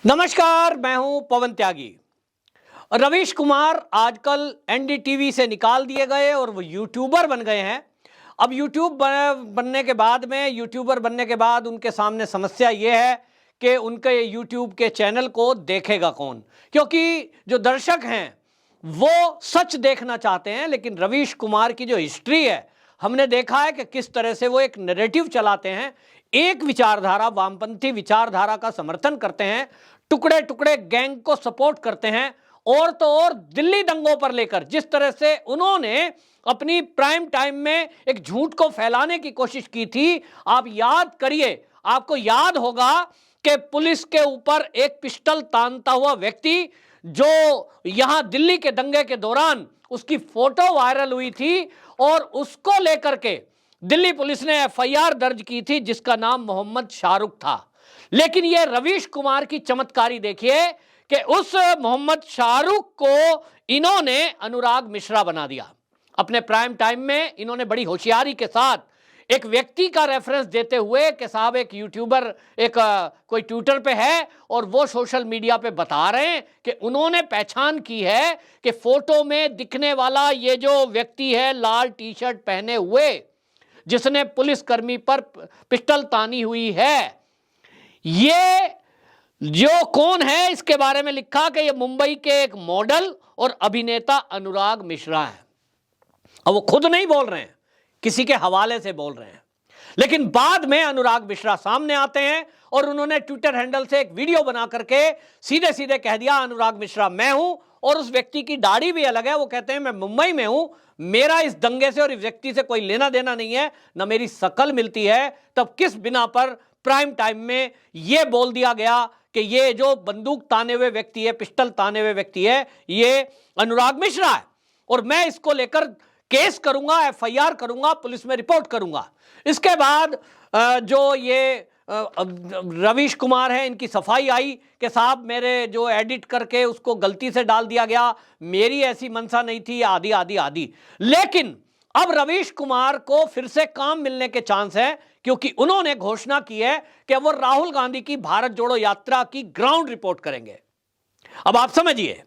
नमस्कार, मैं हूं पवन त्यागी। रवीश कुमार आजकल एनडीटीवी से निकाल दिए गए और वो यूट्यूबर बन गए हैं। अब बनने के बाद में यूट्यूबर बनने के बाद उनके सामने समस्या ये है कि उनके यूट्यूब के चैनल को देखेगा कौन, क्योंकि जो दर्शक हैं वो सच देखना चाहते हैं। लेकिन रवीश कुमार की जो हिस्ट्री है, हमने देखा है कि किस तरह से वो एक नैरेटिव चलाते हैं, एक विचारधारा, वामपंथी विचारधारा का समर्थन करते हैं, टुकड़े टुकड़े गैंग को सपोर्ट करते हैं। और तो और दिल्ली दंगों पर लेकर जिस तरह से उन्होंने अपनी प्राइम टाइम में एक झूठ को फैलाने की कोशिश की थी, आप याद करिए, आपको याद होगा कि पुलिस के ऊपर एक पिस्टल तानता हुआ व्यक्ति, जो यहां दिल्ली के दंगे के दौरान उसकी फोटो वायरल हुई थी और उसको लेकर के दिल्ली पुलिस ने एफआईआर दर्ज की थी, जिसका नाम मोहम्मद शाहरुख था। लेकिन यह रवीश कुमार की चमत्कारी देखिए कि उस मोहम्मद शाहरुख को इन्होंने अनुराग मिश्रा बना दिया। अपने प्राइम टाइम में इन्होंने बड़ी होशियारी के साथ एक व्यक्ति का रेफरेंस देते हुए कि साहब एक यूट्यूबर कोई ट्विटर पे है और वो सोशल मीडिया पे बता रहे हैं कि उन्होंने पहचान की है कि फोटो में दिखने वाला ये जो व्यक्ति है लाल टी शर्ट पहने हुए, जिसने पुलिसकर्मी पर पिस्टल तानी हुई है, ये जो कौन है, इसके बारे में लिखा कि ये मुंबई के एक मॉडल और अभिनेता अनुराग मिश्रा है। अब वो खुद नहीं बोल रहे हैं, किसी के हवाले से बोल रहे हैं। लेकिन बाद में अनुराग मिश्रा सामने आते हैं और उन्होंने ट्विटर हैंडल से एक वीडियो बना करके सीधे सीधे कह दिया अनुराग मिश्रा मैं हूं, और उस व्यक्ति की दाढ़ी भी अलग है। वो कहते हैं मैं मुंबई में हूं, मेरा इस दंगे से और इस व्यक्ति से कोई लेना देना नहीं है, ना मेरी शकल मिलती है। तब किस बिना पर प्राइम टाइम में यह बोल दिया गया कि ये जो बंदूक ताने हुए व्यक्ति है, पिस्टल ताने हुए व्यक्ति है, ये अनुराग मिश्रा है और मैं इसको लेकर केस करूंगा, एफआईआर करूंगा, पुलिस में रिपोर्ट करूंगा। इसके बाद जो ये रवीश कुमार है, इनकी सफाई आई कि साहब मेरे जो एडिट करके उसको गलती से डाल दिया गया, मेरी ऐसी मंशा नहीं थी, आदि आदि आदि। लेकिन अब रवीश कुमार को फिर से काम मिलने के चांस है, क्योंकि उन्होंने घोषणा की है कि वो राहुल गांधी की भारत जोड़ो यात्रा की ग्राउंड रिपोर्ट करेंगे। अब आप समझिए,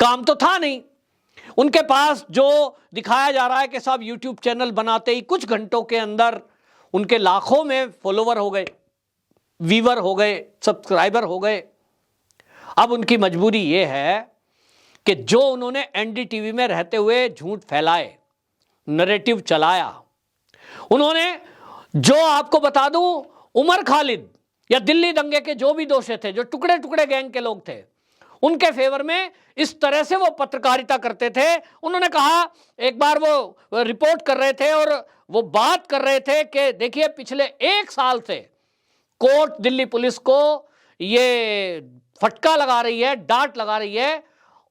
काम तो था नहीं उनके पास। जो दिखाया जा रहा है कि साहब यूट्यूब चैनल बनाते ही कुछ घंटों के अंदर उनके लाखों में फॉलोवर हो गए, व्यूअर हो गए, सब्सक्राइबर हो गए। अब उनकी मजबूरी यह है कि जो उन्होंने एनडीटीवी में रहते हुए झूठ फैलाए, नैरेटिव चलाया, उन्होंने जो आपको बता दूं, उमर खालिद या दिल्ली दंगे के जो भी दोषी थे, जो टुकड़े टुकड़े गैंग के लोग थे, उनके फेवर में इस तरह से वो पत्रकारिता करते थे। उन्होंने कहा, एक बार वो रिपोर्ट कर रहे थे और वो बात कर रहे थे कि देखिए पिछले 1 साल से कोर्ट दिल्ली पुलिस को ये फटका लगा रही है, डांट लगा रही है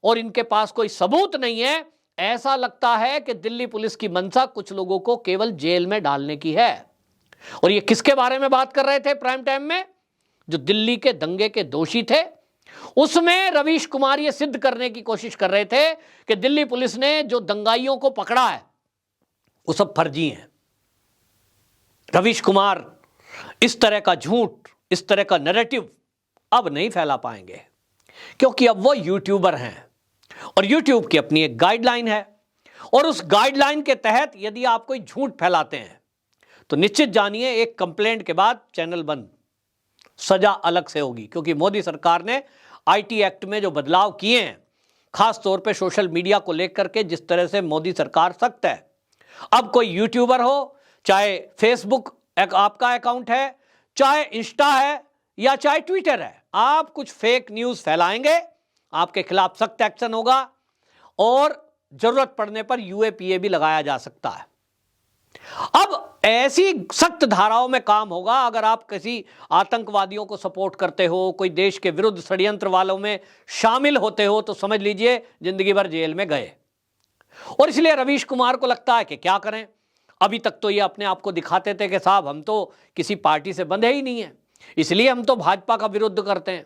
और इनके पास कोई सबूत नहीं है। ऐसा लगता है कि दिल्ली पुलिस की मंशा कुछ लोगों को केवल जेल में डालने की है। और ये किसके बारे में बात कर रहे थे प्राइम टाइम में? जो दिल्ली के दंगे के दोषी थे। उसमें रवीश कुमार ये सिद्ध करने की कोशिश कर रहे थे कि दिल्ली पुलिस ने जो दंगाइयों को पकड़ा है वो सब फर्जी हैं। रवीश कुमार इस तरह का झूठ, इस तरह का नैरेटिव अब नहीं फैला पाएंगे, क्योंकि अब वो यूट्यूबर हैं और यूट्यूब की अपनी एक गाइडलाइन है। और उस गाइडलाइन के तहत यदि आप कोई झूठ फैलाते हैं तो निश्चित जानिए एक कंप्लेंट के बाद चैनल बंद, सजा अलग से होगी। क्योंकि मोदी सरकार ने आईटी एक्ट में जो बदलाव किए हैं, खास तौर पे सोशल मीडिया को लेकर के जिस तरह से मोदी सरकार सख्त है, अब कोई यूट्यूबर हो, चाहे फेसबुक आपका अकाउंट है, चाहे इंस्टा है या चाहे ट्विटर है, आप कुछ फेक न्यूज फैलाएंगे, आपके खिलाफ सख्त एक्शन होगा और जरूरत पड़ने पर यूएपीए भी लगाया जा सकता है। अब ऐसी सख्त धाराओं में काम होगा। अगर आप किसी आतंकवादियों को सपोर्ट करते हो, कोई देश के विरुद्ध षड्यंत्र वालों में शामिल होते हो, तो समझ लीजिए जिंदगी भर जेल में गए। और इसलिए रवीश कुमार को लगता है कि क्या करें। अभी तक तो ये अपने आप को दिखाते थे कि साहब हम तो किसी पार्टी से बंधे ही नहीं है, इसलिए हम तो भाजपा का विरोध करते हैं,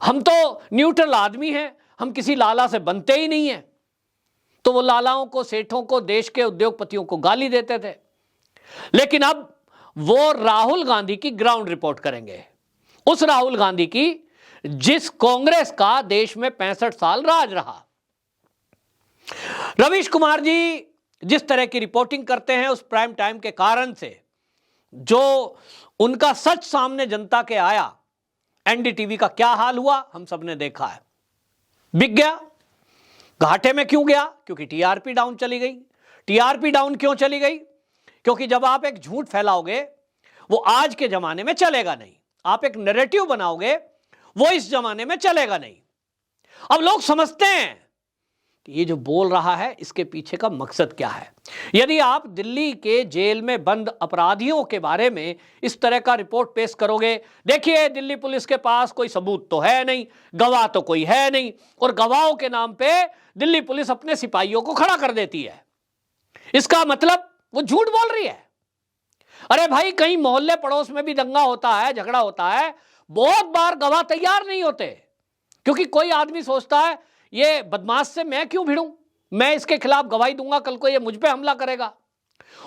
हम तो न्यूट्रल आदमी हैं, हम किसी लाला से बनते ही नहीं है। तो वो लालाओं को, सेठों को, देश के उद्योगपतियों को गाली देते थे। लेकिन अब वो राहुल गांधी की ग्राउंड रिपोर्ट करेंगे, उस राहुल गांधी की जिस कांग्रेस का देश में 65 साल राज रहा। रवीश कुमार जी जिस तरह की रिपोर्टिंग करते हैं उस प्राइम टाइम के कारण से जो उनका सच सामने जनता के आया, एनडीटीवी का क्या हाल हुआ हम सबने देखा है। बिक गया। घाटे में क्यों गया? क्योंकि टीआरपी डाउन चली गई। टीआरपी डाउन क्यों चली गई? क्योंकि जब आप एक झूठ फैलाओगे वो आज के जमाने में चलेगा नहीं। आप एक नैरेटिव बनाओगे वो इस जमाने में चलेगा नहीं। अब लोग समझते हैं कि ये जो बोल रहा है इसके पीछे का मकसद क्या है। यदि आप दिल्ली के जेल में बंद अपराधियों के बारे में इस तरह का रिपोर्ट पेश करोगे, देखिए दिल्ली पुलिस के पास कोई सबूत तो है नहीं, गवाह तो कोई है नहीं, और गवाहों के नाम पे दिल्ली पुलिस अपने सिपाहियों को खड़ा कर देती है, इसका मतलब वो झूठ बोल रही है। अरे भाई, कहीं मोहल्ले पड़ोस में भी दंगा होता है, झगड़ा होता है, बहुत बार गवाह तैयार नहीं होते, क्योंकि कोई आदमी सोचता है ये बदमाश से मैं क्यों भिड़ूं, मैं इसके खिलाफ गवाही दूंगा, कल को ये मुझ पे हमला करेगा।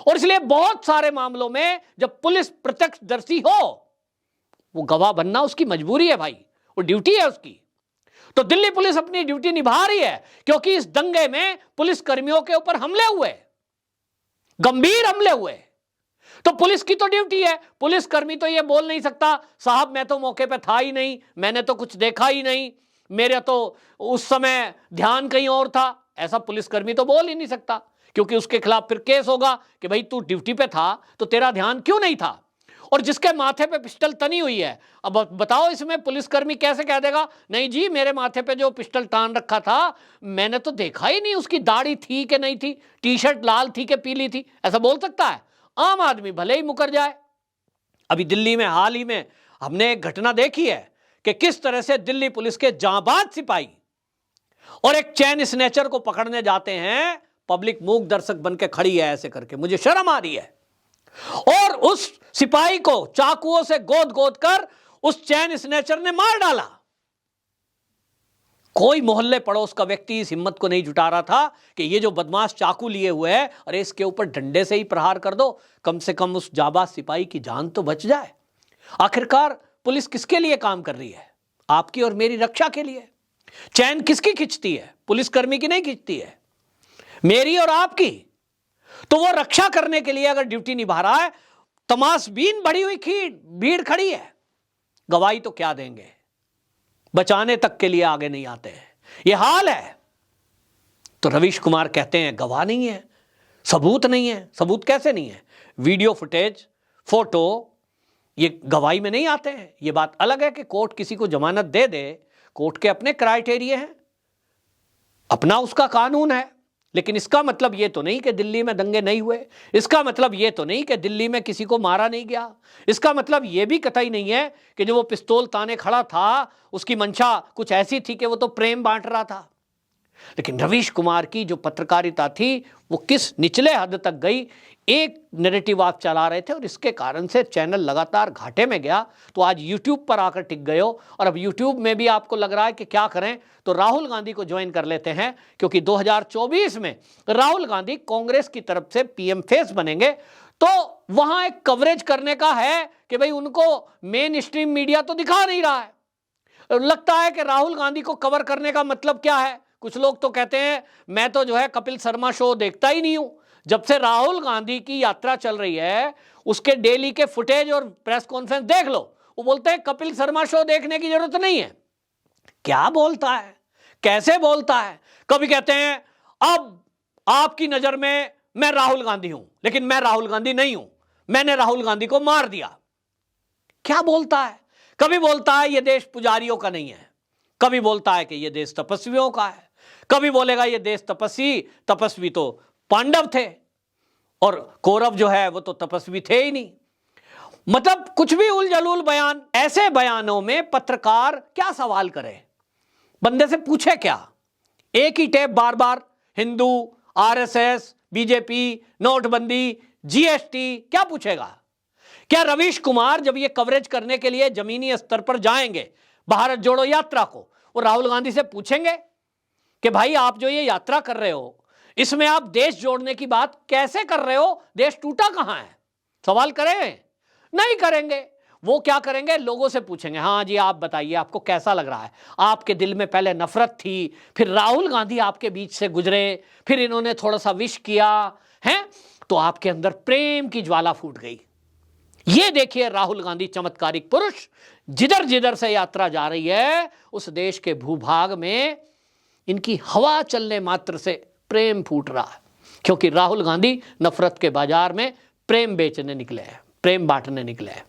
और इसलिए बहुत सारे मामलों में जब पुलिस प्रत्यक्षदर्शी हो, वो गवाह बनना उसकी मजबूरी है भाई, वो ड्यूटी है उसकी। तो दिल्ली पुलिस अपनी ड्यूटी निभा रही है, क्योंकि इस दंगे में पुलिस कर्मियों के ऊपर हमले हुए, गंभीर हमले हुए। तो पुलिस की तो ड्यूटी है। पुलिस कर्मी तो ये बोल नहीं सकता साहब मैं तो मौके पे था ही नहीं, मैंने तो कुछ देखा ही नहीं, मेरा तो उस समय ध्यान कहीं और था। ऐसा पुलिसकर्मी तो बोल ही नहीं सकता, क्योंकि उसके खिलाफ फिर केस होगा कि भाई तू ड्यूटी पे था तो तेरा ध्यान क्यों नहीं था। और जिसके माथे पे पिस्टल तनी हुई है, अब बताओ इसमें पुलिसकर्मी कैसे कह देगा नहीं जी मेरे माथे पे जो पिस्टल टान रखा था मैंने तो देखा ही नहीं, उसकी दाढ़ी थी कि नहीं थी, टी शर्ट लाल थी कि पीली थी। ऐसा बोल सकता है? आम आदमी भले ही मुकर जाए। अभी दिल्ली में हाल ही में हमने एक घटना देखी है कि किस तरह से दिल्ली पुलिस के जांबाज सिपाही और एक चैन स्नैचर को पकड़ने जाते हैं, पब्लिक मूक दर्शक बन के खड़ी है ऐसे करके, मुझे शर्म आ रही है। और उस सिपाही को चाकुओं से गोद गोद कर उस चैन स्नैचर ने मार डाला। कोई मोहल्ले पड़ोस का व्यक्ति इस हिम्मत को नहीं जुटा रहा था कि ये जो बदमाश चाकू लिए हुए है, अरे इसके ऊपर डंडे से ही प्रहार कर दो, कम से कम उस जाबाज सिपाही की जान तो बच जाए। आखिरकार पुलिस किसके लिए काम कर रही है? आपकी और मेरी रक्षा के लिए। चैन किसकी खिंचती है? पुलिसकर्मी की नहीं खिंचती है, मेरी और आपकी। तो वो रक्षा करने के लिए अगर ड्यूटी निभा रहा है, तमाशबीन बढ़ी हुई भीड़ खड़ी है, गवाही तो क्या देंगे, बचाने तक के लिए आगे नहीं आते हैं। ये हाल है। तो रवीश कुमार कहते हैं गवाह नहीं है, सबूत नहीं है। सबूत कैसे नहीं है? वीडियो फुटेज, फोटो, ये गवाही में नहीं आते हैं। ये बात अलग है कि कोर्ट किसी को जमानत दे दे, कोर्ट के अपने क्राइटेरिया हैं, अपना उसका कानून है। लेकिन इसका मतलब ये तो नहीं कि दिल्ली में दंगे नहीं हुए, इसका मतलब ये तो नहीं कि दिल्ली में किसी को मारा नहीं गया, इसका मतलब ये भी कतई नहीं है कि जो वो पिस्तौल ताने खड़ा था उसकी मंशा कुछ ऐसी थी कि वो तो प्रेम बांट रहा था। लेकिन रवीश कुमार की जो पत्रकारिता थी वो किस निचले हद तक गई। एक नैरेटिव आप चला रहे थे और इसके कारण से चैनल लगातार घाटे में गया, तो आज यूट्यूब पर आकर टिक गए हो। और अब यूट्यूब में भी आपको लग रहा है कि क्या करें, तो राहुल गांधी को ज्वाइन कर लेते हैं, क्योंकि 2024 में राहुल गांधी कांग्रेस की तरफ से पीएम फेस बनेंगे। तो वहां एक कवरेज करने का है कि भाई उनको मेन स्ट्रीम मीडिया तो दिखा नहीं रहा है। लगता है कि राहुल गांधी को कवर करने का मतलब क्या है? कुछ लोग तो कहते हैं मैं तो जो है कपिल शर्मा शो देखता ही नहीं हूं। जब से राहुल गांधी की यात्रा चल रही है उसके डेली के फुटेज और प्रेस कॉन्फ्रेंस देख लो, वो बोलते हैं कपिल शर्मा शो देखने की जरूरत नहीं है। क्या बोलता है, कैसे बोलता है? कभी कहते हैं अब आपकी नजर में मैं राहुल गांधी हूं, लेकिन मैं राहुल गांधी नहीं हूं, मैंने राहुल गांधी को मार दिया। क्या बोलता है? कभी बोलता है ये देश पुजारियों का नहीं है, कभी बोलता है कि ये देश तपस्वियों का है, कभी बोलेगा ये देश तपस्वी तो पांडव थे और कौरव जो है वो तो तपस्वी थे ही नहीं। मतलब कुछ भी उलझलूल बयान। ऐसे बयानों में पत्रकार क्या सवाल करे, बंदे से पूछे क्या? एक ही टेप बार बार, हिंदू, आरएसएस, बीजेपी, नोटबंदी, जीएसटी, क्या पूछेगा? क्या रवीश कुमार जब ये कवरेज करने के लिए जमीनी स्तर पर जाएंगे भारत जोड़ो यात्रा को, वो राहुल गांधी से पूछेंगे कि भाई आप जो ये यात्रा कर रहे हो इसमें आप देश जोड़ने की बात कैसे कर रहे हो, देश टूटा कहां है? सवाल करें? नहीं करेंगे। वो क्या करेंगे, लोगों से पूछेंगे, हाँ जी आप बताइए आपको कैसा लग रहा है, आपके दिल में पहले नफरत थी, फिर राहुल गांधी आपके बीच से गुजरे, फिर इन्होंने थोड़ा सा विश किया है, तो आपके अंदर प्रेम की ज्वाला फूट गई। ये देखिए राहुल गांधी चमत्कारिक पुरुष, जिधर जिधर से यात्रा जा रही है उस देश के भूभाग में इनकी हवा चलने मात्र से प्रेम फूट रहा है, क्योंकि राहुल गांधी नफरत के बाजार में प्रेम बेचने निकले हैं, प्रेम बांटने निकले हैं।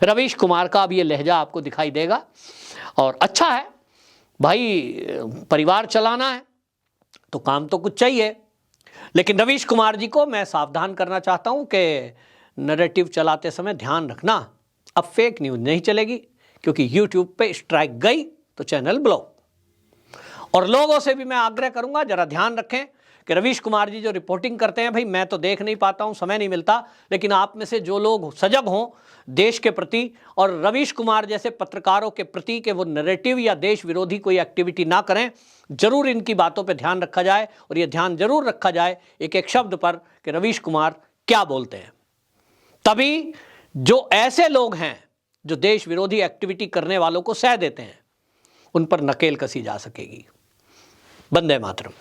रवीश कुमार का अब ये लहजा आपको दिखाई देगा, और अच्छा है भाई, परिवार चलाना है तो काम तो कुछ चाहिए, लेकिन रवीश कुमार जी को मैं सावधान करना चाहता हूं कि नैरेटिव चलाते समय ध्यान रखना, अब फेक न्यूज़ नहीं चलेगी, क्योंकि यूट्यूब पे स्ट्राइक गई तो चैनल ब्लॉक। और लोगों से भी मैं आग्रह करूंगा, जरा ध्यान रखें कि रवीश कुमार जी जो रिपोर्टिंग करते हैं, भाई मैं तो देख नहीं पाता हूं, समय नहीं मिलता, लेकिन आप में से जो लोग सजग हों देश के प्रति और रवीश कुमार जैसे पत्रकारों के प्रति कि वो नैरेटिव या देश विरोधी कोई एक्टिविटी ना करें, जरूर इनकी बातों पर ध्यान रखा जाए। और ये ध्यान जरूर रखा जाए एक एक शब्द पर कि रवीश कुमार क्या बोलते हैं, तभी जो ऐसे लोग हैं जो देश विरोधी एक्टिविटी करने वालों को सह देते हैं, उन पर नकेल कसी जा सकेगी। वंदे मातरम।